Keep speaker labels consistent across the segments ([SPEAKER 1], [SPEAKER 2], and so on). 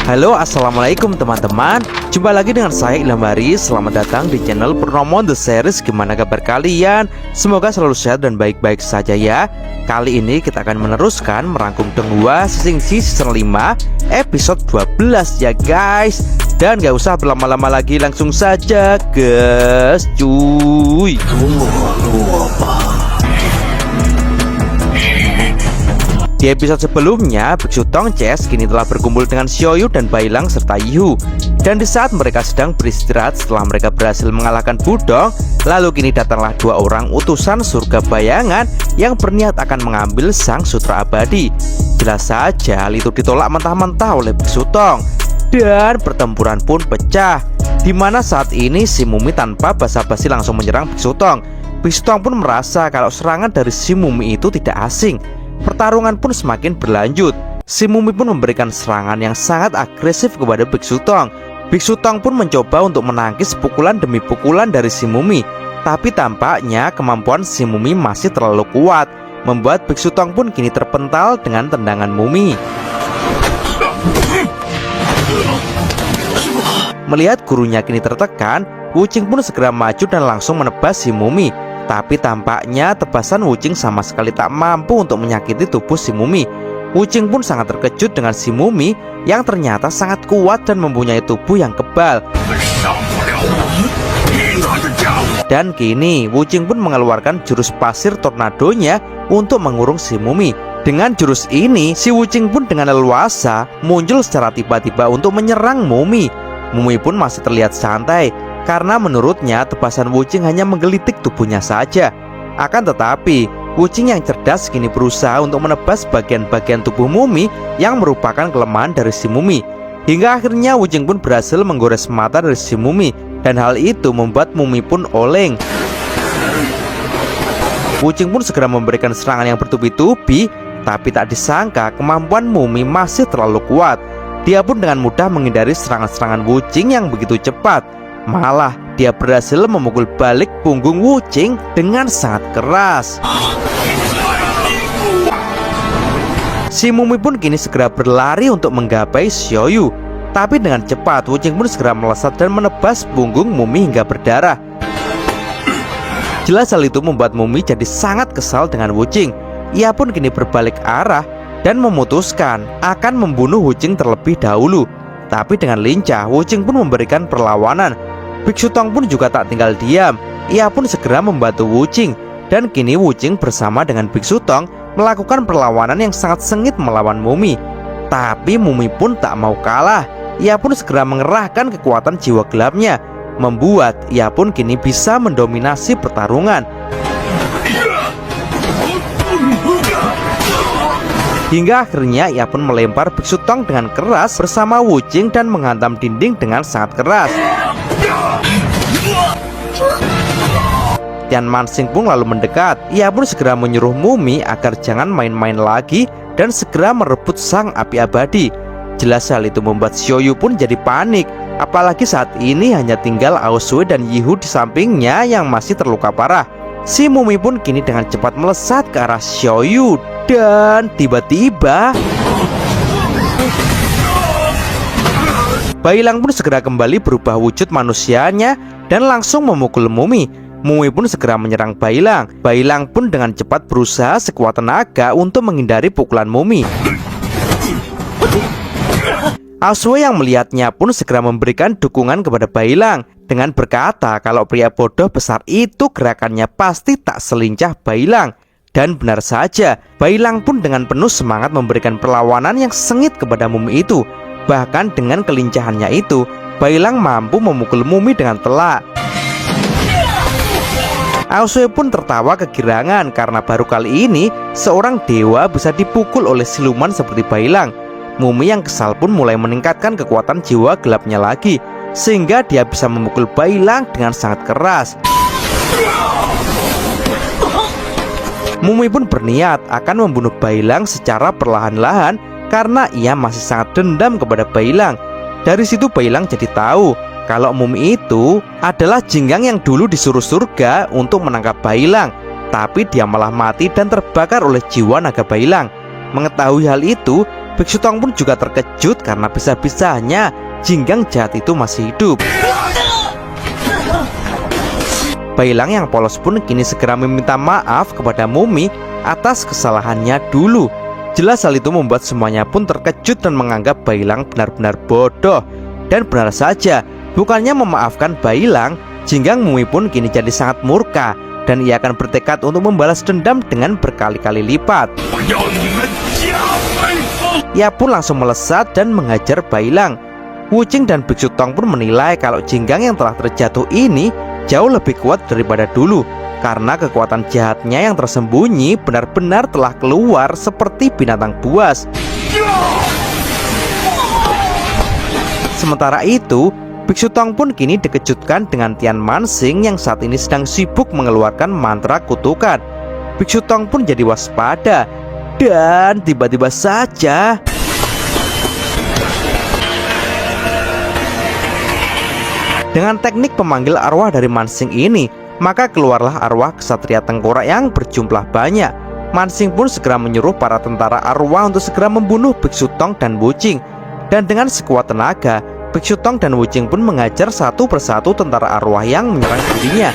[SPEAKER 1] Halo, assalamualaikum teman-teman. Jumpa lagi dengan saya Ilham Haris. Selamat datang di channel Purnomo The Series. Gimana kabar kalian? Semoga selalu sehat dan baik-baik saja ya. Kali ini kita akan meneruskan merangkum Donghua Sisingsi season 5 episode 12 ya guys. Dan gak usah berlama-lama lagi, langsung saja guys cuy. Di episode sebelumnya, Biksu Tongces kini telah berkumpul dengan Xiaoyu dan Bailang serta Yihu. Dan di saat mereka sedang beristirahat setelah mereka berhasil mengalahkan Budong, lalu kini datanglah dua orang utusan surga bayangan yang berniat akan mengambil sang sutra abadi. Jelas saja hal itu ditolak mentah-mentah oleh Biksu Tong. Dan pertempuran pun pecah, dimana saat ini si Mumi tanpa basa-basi langsung menyerang Biksu Tong. Biksu Tong pun merasa kalau serangan dari si Mumi itu tidak asing. Pertarungan pun semakin berlanjut. Si Mumi pun memberikan serangan yang sangat agresif kepada Biksu Tong. Biksu Tong pun mencoba untuk menangkis pukulan demi pukulan dari si Mumi. Tapi tampaknya kemampuan si Mumi masih terlalu kuat, membuat Biksu Tong pun kini terpental dengan tendangan Mumi. Melihat gurunya kini tertekan, Wuqing pun segera maju dan langsung menebas si Mumi. Tapi tampaknya tebasan Wuqing sama sekali tak mampu untuk menyakiti tubuh si Mumi. Wuqing pun sangat terkejut dengan si Mumi yang ternyata sangat kuat dan mempunyai tubuh yang kebal. Dan kini Wuqing pun mengeluarkan jurus pasir tornadonya untuk mengurung si Mumi. Dengan jurus ini, si Wuqing pun dengan leluasa muncul secara tiba-tiba untuk menyerang Mumi. Mumi pun masih terlihat santai karena menurutnya tebasan Wuqing hanya menggelitik tubuhnya saja. Akan tetapi Wuqing yang cerdas kini berusaha untuk menebas bagian-bagian tubuh Mumi yang merupakan kelemahan dari si Mumi. Hingga akhirnya Wuqing pun berhasil menggores mata dari si Mumi. Dan hal itu membuat Mumi pun oleng. Wuqing pun segera memberikan serangan yang bertubi-tubi. Tapi tak disangka kemampuan Mumi masih terlalu kuat. Dia pun dengan mudah menghindari serangan-serangan Wuqing yang begitu cepat. Malah dia berhasil memukul balik punggung Wuqing dengan sangat keras. Si Mumi pun kini segera berlari untuk menggapai Xiaoyu. Tapi dengan cepat Wuqing pun segera melesat dan menebas punggung Mumi hingga berdarah. Jelas hal itu membuat Mumi jadi sangat kesal dengan Wuqing. Ia pun kini berbalik arah dan memutuskan akan membunuh Wuqing terlebih dahulu. Tapi dengan lincah Wuqing pun memberikan perlawanan. Biksu Tong pun juga tak tinggal diam. Ia pun segera membantu Wuqing. Dan kini Wuqing bersama dengan Biksu Tong melakukan perlawanan yang sangat sengit melawan Mumi. Tapi Mumi pun tak mau kalah. Ia pun segera mengerahkan kekuatan jiwa gelapnya, membuat ia pun kini bisa mendominasi pertarungan. Hingga akhirnya ia pun melempar Biksu Tong dengan keras bersama Wuqing dan menghantam dinding dengan sangat keras. Tian Manxing pun lalu mendekat. Ia pun segera menyuruh Mumi agar jangan main-main lagi dan segera merebut sang api abadi. Jelas hal itu membuat Xiaoyu pun jadi panik. Apalagi saat ini hanya tinggal Aosue dan Yihu di sampingnya yang masih terluka parah. Si Mumi pun kini dengan cepat melesat ke arah Xiaoyu. Dan tiba-tiba Bailang pun segera kembali berubah wujud manusianya dan langsung memukul Mumi. Mumi pun segera menyerang Bailang. Bailang pun dengan cepat berusaha sekuat tenaga untuk menghindari pukulan Mumi. Aosue yang melihatnya pun segera memberikan dukungan kepada Bailang dengan berkata kalau pria bodoh besar itu gerakannya pasti tak selincah Bailang. Dan benar saja, Bailang pun dengan penuh semangat memberikan perlawanan yang sengit kepada Mumi itu. Bahkan dengan kelincahannya itu, Bailang mampu memukul Mumi dengan telak. Aosue pun tertawa kegirangan karena baru kali ini seorang dewa bisa dipukul oleh siluman seperti Bailang. Mumi yang kesal pun mulai meningkatkan kekuatan jiwa gelapnya lagi, sehingga dia bisa memukul Bailang dengan sangat keras. Mumi pun berniat akan membunuh Bailang secara perlahan-lahan karena ia masih sangat dendam kepada Bailang. Dari situ Bailang jadi tahu kalau Mumi itu adalah jinggang yang dulu disuruh surga untuk menangkap Bailang. Tapi dia malah mati dan terbakar oleh jiwa naga Bailang. Mengetahui hal itu, Biksu Tong pun juga terkejut karena bisa-bisanya Jinggang jahat itu masih hidup. Bailang yang polos pun kini segera meminta maaf kepada Mumi atas kesalahannya dulu. Jelas hal itu membuat semuanya pun terkejut dan menganggap Bailang benar-benar bodoh. Dan benar saja, bukannya memaafkan Bailang, Jinggang Mumi pun kini jadi sangat murka dan ia akan bertekad untuk membalas dendam dengan berkali-kali lipat. Ia pun langsung melesat dan menghajar Bailang. Wuching dan Biksu Tong pun menilai kalau Jinggang yang telah terjatuh ini jauh lebih kuat daripada dulu, karena kekuatan jahatnya yang tersembunyi benar-benar telah keluar seperti binatang buas. Sementara itu, Biksu Tong pun kini dikejutkan dengan Tian Mansing yang saat ini sedang sibuk mengeluarkan mantra kutukan. Biksu Tong pun jadi waspada. Dan tiba-tiba saja dengan teknik pemanggil arwah dari Mansing ini, maka keluarlah arwah kesatria tengkorak yang berjumlah banyak. Mansing pun segera menyuruh para tentara arwah untuk segera membunuh Biksu Tong dan Wuching. Dan dengan sekuat tenaga, Biksu Tong dan Wuching pun mengajar satu persatu tentara arwah yang menyerang dirinya.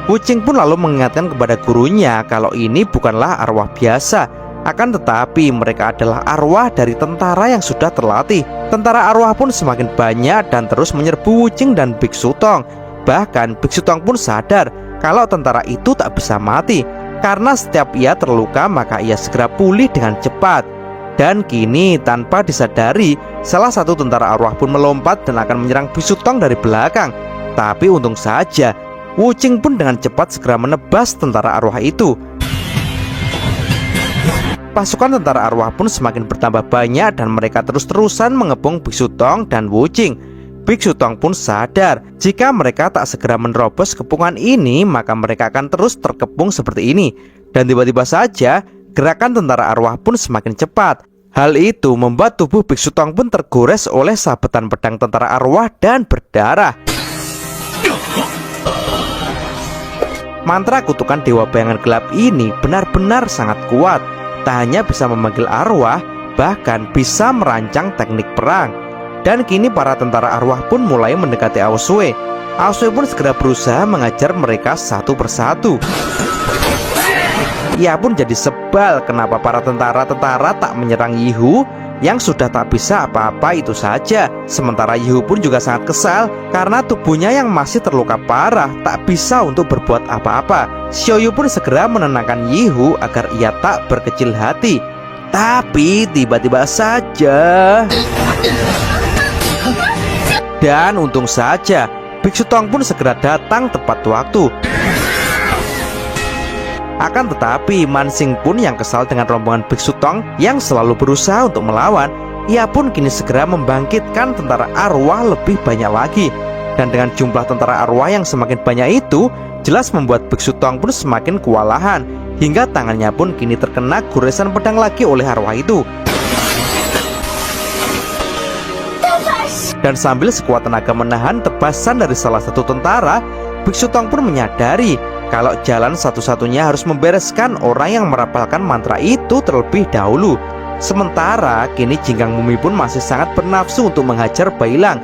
[SPEAKER 1] Wuching pun lalu mengingatkan kepada gurunya kalau ini bukanlah arwah biasa. Akan tetapi mereka adalah arwah dari tentara yang sudah terlatih. Tentara arwah pun semakin banyak dan terus menyerbu Wuching dan Biksu Tong. Bahkan Biksu Tong pun sadar kalau tentara itu tak bisa mati, karena setiap ia terluka maka ia segera pulih dengan cepat. Dan kini tanpa disadari, salah satu tentara arwah pun melompat dan akan menyerang Biksu Tong dari belakang. Tapi untung saja Wuching pun dengan cepat segera menebas tentara arwah itu. Pasukan tentara arwah pun semakin bertambah banyak dan mereka terus-terusan mengepung Biksu Tong dan Wuching. Biksu Tong pun sadar jika mereka tak segera menerobos kepungan ini maka mereka akan terus terkepung seperti ini. Dan tiba-tiba saja gerakan tentara arwah pun semakin cepat. Hal itu membuat tubuh Biksu Tong pun tergores oleh sabetan pedang tentara arwah dan berdarah. Mantra kutukan Dewa Bayangan Gelap ini benar-benar sangat kuat. Tak hanya bisa memanggil arwah, bahkan bisa merancang teknik perang. Dan kini para tentara arwah pun mulai mendekati Aosue. Aosue pun segera berusaha mengajar mereka satu persatu. Ia pun jadi sebal kenapa para tentara-tentara tak menyerang Yihu yang sudah tak bisa apa-apa itu saja. Sementara Yihu pun juga sangat kesal karena tubuhnya yang masih terluka parah tak bisa untuk berbuat apa-apa. Xiaoyu pun segera menenangkan Yihu agar ia tak berkecil hati. Tapi tiba-tiba saja, dan untung saja Biksu Tong pun segera datang tepat waktu. Akan tetapi Mansing pun yang kesal dengan rombongan Biksu Tong yang selalu berusaha untuk melawan, ia pun kini segera membangkitkan tentara arwah lebih banyak lagi. Dan dengan jumlah tentara arwah yang semakin banyak itu, jelas membuat Biksu Tong pun semakin kewalahan, hingga tangannya pun kini terkena goresan pedang lagi oleh arwah itu. Dan sambil sekuat tenaga menahan tebasan dari salah satu tentara, Biksu Tong pun menyadari kalau jalan satu-satunya harus membereskan orang yang merapalkan mantra itu terlebih dahulu. Sementara kini Jinggang Mumi pun masih sangat bernafsu untuk menghajar Bailang.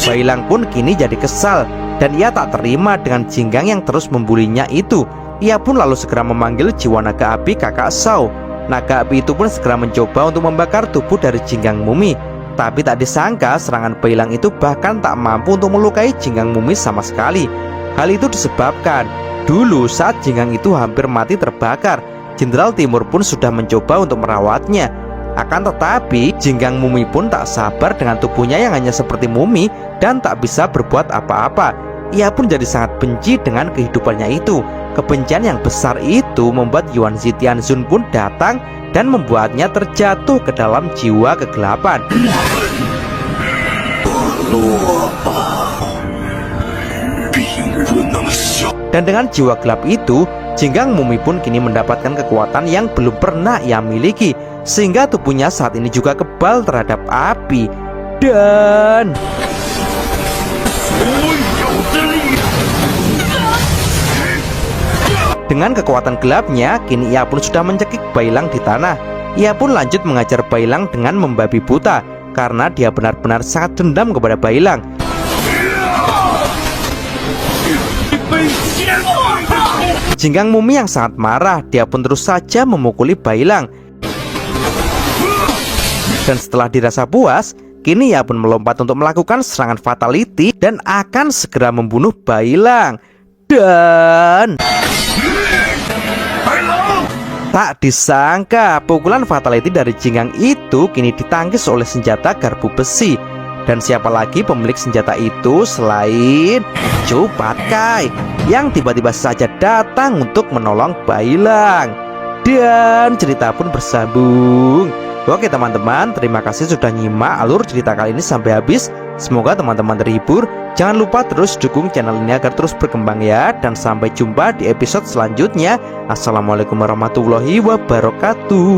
[SPEAKER 1] Bailang pun kini jadi kesal dan ia tak terima dengan Jinggang yang terus membulinya itu. Ia pun lalu segera memanggil jiwa naga api kakak Shao. Naga api itu pun segera mencoba untuk membakar tubuh dari Jinggang Mumi. Tapi tak disangka serangan Bailang itu bahkan tak mampu untuk melukai Jinggang Mumi sama sekali. Hal itu disebabkan dulu saat Jinggang itu hampir mati terbakar, Jenderal Timur pun sudah mencoba untuk merawatnya. Akan tetapi Jinggang Mumi pun tak sabar dengan tubuhnya yang hanya seperti mumi dan tak bisa berbuat apa-apa. Ia pun jadi sangat benci dengan kehidupannya itu. Kebencian yang besar itu membuat Yuan Zitianzun pun datang dan membuatnya terjatuh ke dalam jiwa kegelapan. Dan dengan jiwa gelap itu, Jinggang Mumi pun kini mendapatkan kekuatan yang belum pernah ia miliki, sehingga tubuhnya saat ini juga kebal terhadap api. Dan Dengan kekuatan gelapnya, kini ia pun sudah mencekik Bailang di tanah. Ia pun lanjut mengajar Bailang dengan membabi buta, karena dia benar-benar sangat dendam kepada Bailang. Jinggang Mumi yang sangat marah, dia pun terus saja memukuli Bailang. Dan setelah dirasa puas, kini ia pun melompat untuk melakukan serangan fatality dan akan segera membunuh Bailang. Dan tak disangka, pukulan fatality dari Jinggang itu kini ditangkis oleh senjata garpu besi. Dan siapa lagi pemilik senjata itu selain Chu Patkai, yang tiba-tiba saja datang untuk menolong Bailang. Dan cerita pun bersambung. Oke teman-teman, terima kasih sudah nyimak alur cerita kali ini sampai habis. Semoga teman-teman terhibur. Jangan lupa terus dukung channel ini agar terus berkembang ya. Dan sampai jumpa di episode selanjutnya. Assalamualaikum warahmatullahi wabarakatuh.